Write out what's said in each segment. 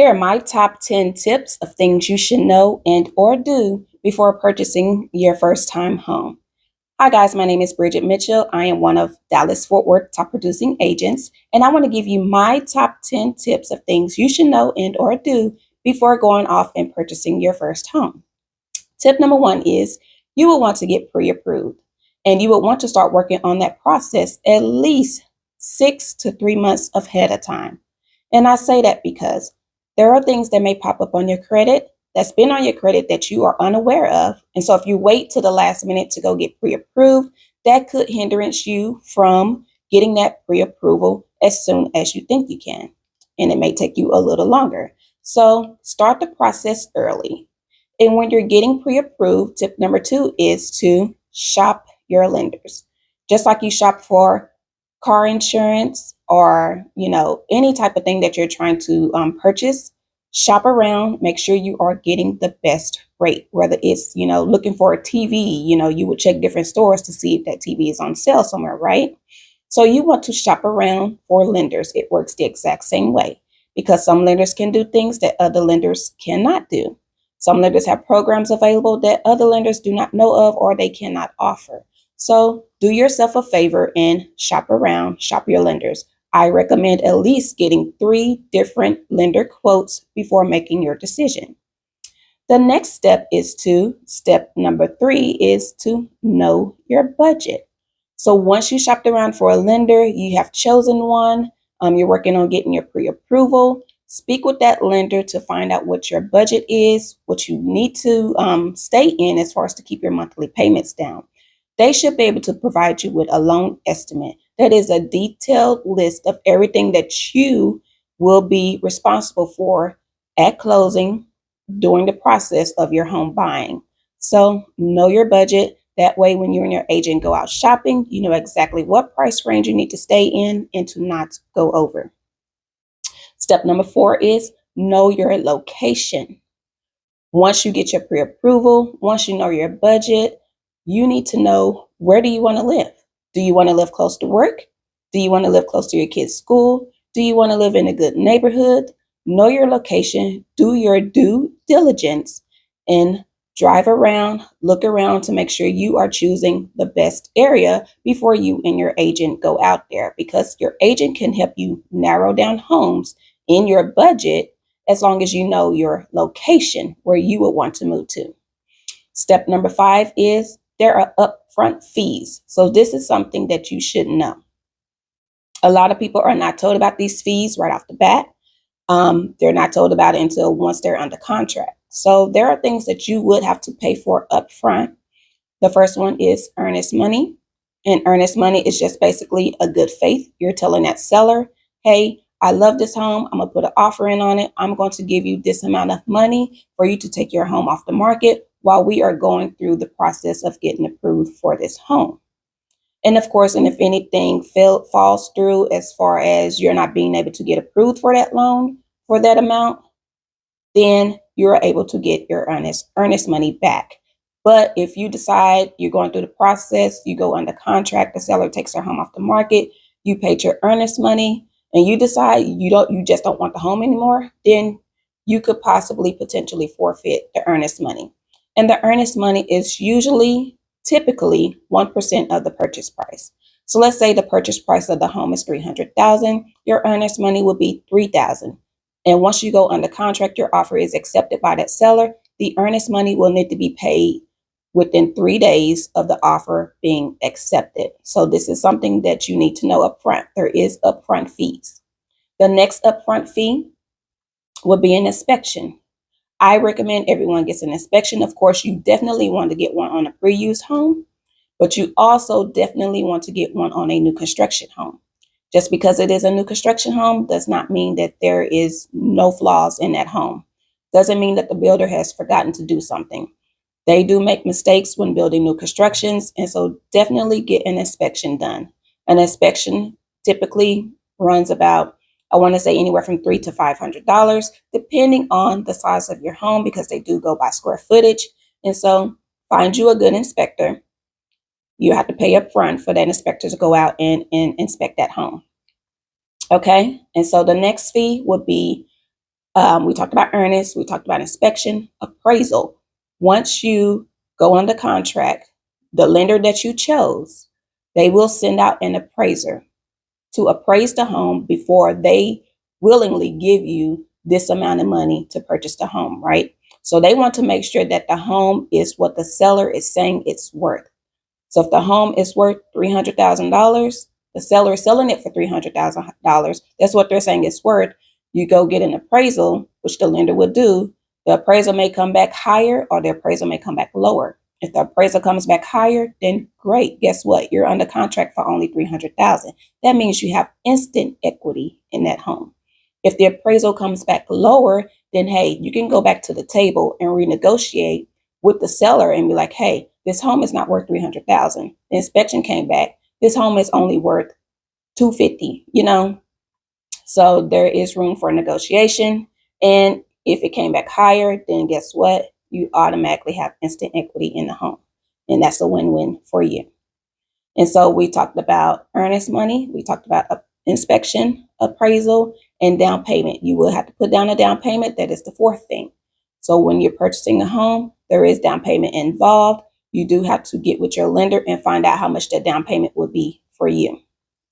Here are my top 10 tips of things you should know and or do before purchasing your first time home. Hi guys, my name is Bridget Mitchell. I am one of Dallas-Fort Worth top producing agents, and I want to give you my top 10 tips of things you should know and or do before going off and purchasing your first home. Tip number one is you will want to get pre-approved, and you will want to start working on that process at least 6 to 3 months ahead of time. And I say that because there are things that may pop up on your credit that's been on your credit that you are unaware of. And so if you wait to the last minute to go get pre-approved, that could hindrance you from getting that pre-approval as soon as you think you can. And it may take you a little longer. So start the process early. And when you're getting pre-approved, tip number two is to shop your lenders. Just like you shop for car insurance or, any type of thing that you're trying to purchase, shop around, make sure you are getting the best rate, whether it's, looking for a TV, you would check different stores to see if that TV is on sale somewhere, right? So you want to shop around for lenders. It works the exact same way because some lenders can do things that other lenders cannot do. Some lenders have programs available that other lenders do not know of or they cannot offer. So do yourself a favor and shop around, shop your lenders. I recommend at least getting 3 different lender quotes before making your decision. The next step step number 3 is to know your budget. So once you shopped around for a lender, you have chosen one, you're working on getting your pre-approval, speak with that lender to find out what your budget is, what you need to stay in as far as to keep your monthly payments down. They should be able to provide you with a loan estimate. That is a detailed list of everything that you will be responsible for at closing during the process of your home buying. So know your budget. That way, when you and your agent go out shopping, you know exactly what price range you need to stay in and to not go over. Step number 4 is know your location. Once you get your pre-approval, once you know your budget, you need to know, where do you want to live? Do you want to live close to work? Do you want to live close to your kids' school? Do you want to live in a good neighborhood? Know your location, do your due diligence, and drive around, look around to make sure you are choosing the best area before you and your agent go out there, because your agent can help you narrow down homes in your budget as long as you know your location where you would want to move to. Step number 5 is there are upfront fees. So this is something that you should know. A lot of people are not told about these fees right off the bat. They're not told about it until once they're under contract. So there are things that you would have to pay for upfront. The first one is earnest money. And earnest money is just basically a good faith. You're telling that seller, hey, I love this home. I'm going to put an offer in on it. I'm going to give you this amount of money for you to take your home off the market while we are going through the process of getting approved for this home. And of course, and if anything falls through as far as you're not being able to get approved for that loan for that amount, then you're able to get your earnest money back. But if you decide you're going through the process, you go under contract, the seller takes their home off the market, you paid your earnest money, and you decide you just don't want the home anymore, then you could potentially forfeit the earnest money. And the earnest money is typically 1% of the purchase price. So let's say the purchase price of the home is $300,000. Your earnest money will be $3,000. And once you go under contract, your offer is accepted by that seller. The earnest money will need to be paid within 3 days of the offer being accepted. So this is something that you need to know upfront. There is upfront fees. The next upfront fee will be an inspection. I recommend everyone gets an inspection. Of course, you definitely want to get one on a pre-used home, but you also definitely want to get one on a new construction home. Just because it is a new construction home does not mean that there is no flaws in that home. Doesn't mean that the builder has forgotten to do something. They do make mistakes when building new constructions, and so definitely get an inspection done. An inspection typically runs about, I want to say, anywhere from $300 to $500, depending on the size of your home, because they do go by square footage. And so find you a good inspector. You have to pay up front for that inspector to go out and inspect that home. Okay, and so the next fee would be We talked about earnest. We talked about inspection, appraisal. Once you go under contract, the lender that you chose, they will send out an appraiser to appraise the home before they willingly give you this amount of money to purchase the home, right? So they want to make sure that the home is what the seller is saying it's worth. So if the home is worth $300,000, the seller is selling it for $300,000. That's what they're saying it's worth. You go get an appraisal, which the lender would do. The appraisal may come back higher or the appraisal may come back lower. If the appraisal comes back higher, then great. Guess what? You're under contract for only $300,000. That means you have instant equity in that home. If the appraisal comes back lower, then hey, you can go back to the table and renegotiate with the seller and be like, hey, this home is not worth $300,000. The inspection came back. This home is only worth $250,000, So there is room for negotiation. And if it came back higher, then guess what? You automatically have instant equity in the home. And that's a win-win for you. And so we talked about earnest money. We talked about inspection, appraisal, and down payment. You will have to put down a down payment. That is the fourth thing. So when you're purchasing a home, there is down payment involved. You do have to get with your lender and find out how much that down payment would be for you.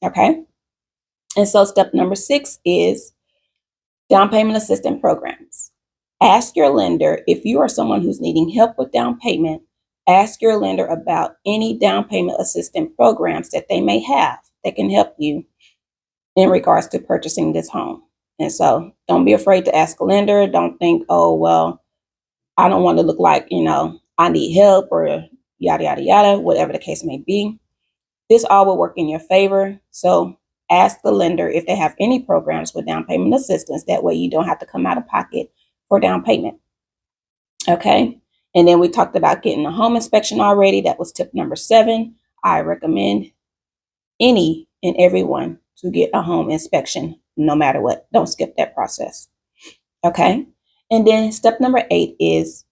Okay. And so step number 6 is down payment assistance programs. Ask your lender if you are someone who's needing help with down payment. Ask your lender about any down payment assistance programs that they may have that can help you in regards to purchasing this home. And so don't be afraid to ask a lender. Don't think, oh, well, I don't want to look like, I need help or yada, yada, yada, whatever the case may be. This all will work in your favor. So ask the lender if they have any programs with down payment assistance. That way you don't have to come out of pocket for down payment. Okay. And then we talked about getting a home inspection already. That was tip number 7. I recommend any and everyone to get a home inspection no matter what. Don't skip that process. Okay. And then step number 8 is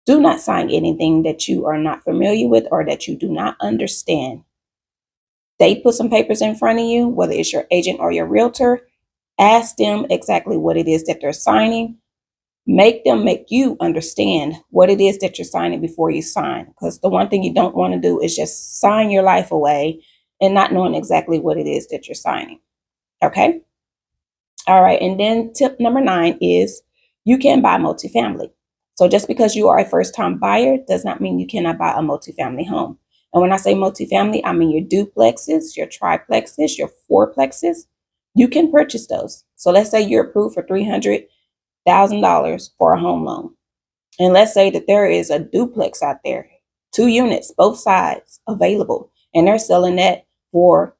do not sign anything that you are not familiar with or that you do not understand. They put some papers in front of you, whether it's your agent or your realtor. Ask them exactly what it is that they're signing. Make them make you understand what it is that you're signing before you sign. Because the one thing you don't want to do is just sign your life away and not knowing exactly what it is that you're signing. Okay? All right. And then tip number 9 is you can buy multifamily. So just because you are a first-time buyer does not mean you cannot buy a multifamily home. And when I say multifamily, I mean your duplexes, your triplexes, your fourplexes. You can purchase those. So let's say you're approved for $300,000 for a home loan. And let's say that there is a duplex out there, 2 units, both sides available, and they're selling that for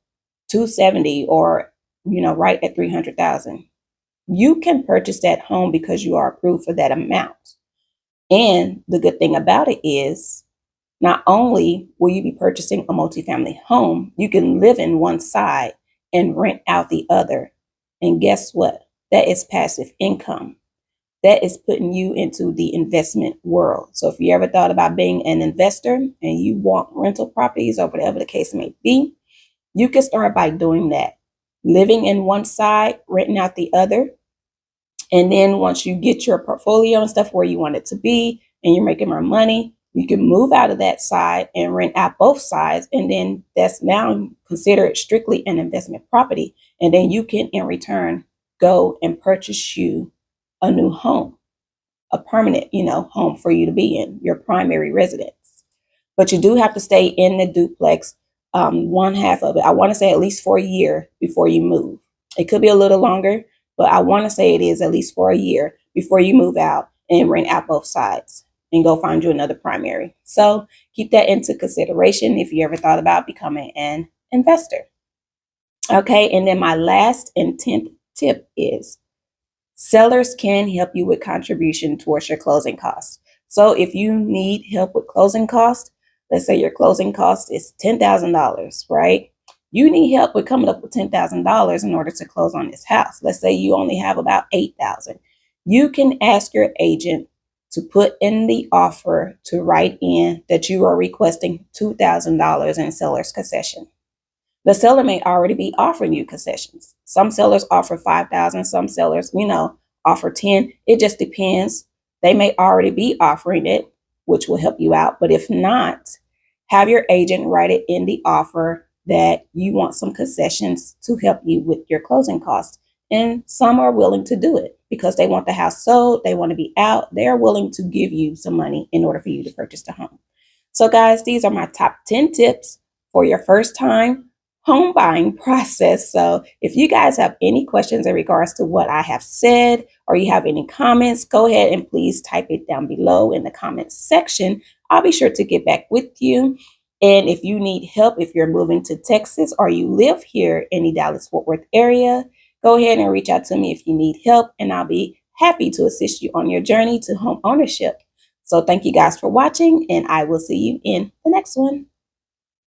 $270,000 or, right at $300,000. You can purchase that home because you are approved for that amount. And the good thing about it is not only will you be purchasing a multifamily home, you can live in one side and rent out the other. And guess what? That is passive income. That is putting you into the investment world. So if you ever thought about being an investor and you want rental properties or whatever the case may be, you can start by doing that. Living in one side, renting out the other. And then once you get your portfolio and stuff where you want it to be and you're making more money, you can move out of that side and rent out both sides. And then that's now considered strictly an investment property. And then you can, in return, go and purchase you a new home, a permanent, home for you to be in, your primary residence. But you do have to stay in the duplex, one half of it. I want to say at least for a year before you move. It could be a little longer, but I want to say it is at least for a year before you move out and rent out both sides and go find you another primary. So keep that into consideration if you ever thought about becoming an investor. Okay, and then my last and 10th tip is sellers can help you with contribution towards your closing costs. So if you need help with closing costs, let's say your closing cost is $10,000, right? You need help with coming up with $10,000 in order to close on this house. Let's say you only have about $8,000. You can ask your agent to put in the offer to write in that you are requesting $2,000 in seller's concession. The seller may already be offering you concessions. Some sellers offer $5,000. Some sellers, offer 10. It just depends. They may already be offering it, which will help you out. But if not, have your agent write it in the offer that you want some concessions to help you with your closing costs. And some are willing to do it because they want the house sold. They want to be out. They're willing to give you some money in order for you to purchase the home. So guys, these are my top 10 tips for your first time home buying process. So if you guys have any questions in regards to what I have said, or you have any comments, go ahead and please type it down below in the comments section. I'll be sure to get back with you. And if you need help, if you're moving to Texas or you live here in the Dallas-Fort Worth area, go ahead and reach out to me if you need help, and I'll be happy to assist you on your journey to home ownership. So thank you guys for watching, and I will see you in the next one.